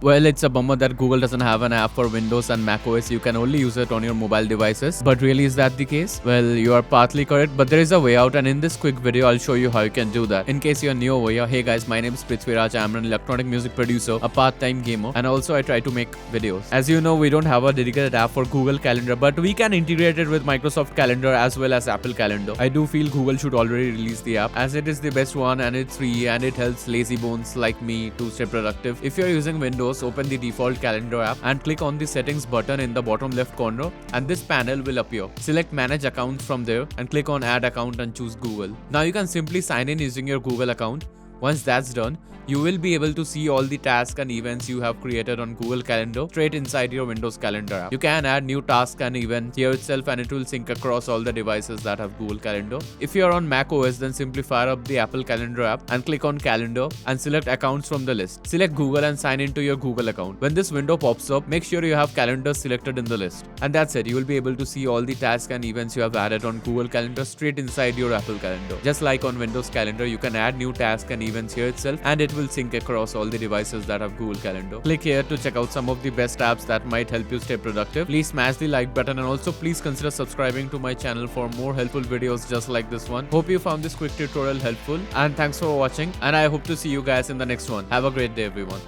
Well, it's a bummer that Google doesn't have an app for Windows and macOS. You can only use it on your mobile devices. But really, is that the case? Well, you are partly correct, but there is a way out, and in this quick video, I'll show you how you can do that. In case you're new over here, hey guys, my name is Prithviraj. I'm an electronic music producer, a part-time gamer, and also I try to make videos. As you know, we don't have a dedicated app for Google Calendar, but we can integrate it with Microsoft Calendar as well as Apple Calendar. I do feel Google should already release the app, as it is the best one and it's free and it helps lazy bones like me to stay productive. If you're using Windows, open the default calendar app and click on the settings button in the bottom left corner, and this panel will appear. Select manage accounts from there and click on add account and choose Google. Now you can simply sign in using your Google account. Once that's done, you will be able to see all the tasks and events you have created on Google Calendar straight inside your Windows Calendar app. You can add new tasks and events here itself, and it will sync across all the devices that have Google Calendar. If you are on Mac OS, then simply fire up the Apple Calendar app and click on Calendar and select accounts from the list. Select Google and sign into your Google account. When this window pops up, make sure you have Calendar selected in the list. And that's it. You will be able to see all the tasks and events you have added on Google Calendar straight inside your Apple Calendar. Just like on Windows Calendar, you can add new tasks and events here itself, and it will sync across all the devices that have Google Calendar. Click here to check out some of the best apps that might help you stay productive. Please smash the like button, and also please consider subscribing to my channel for more helpful videos just like this one. Hope you found this quick tutorial helpful, and thanks for watching, and I hope to see you guys in the next one. Have a great day, everyone.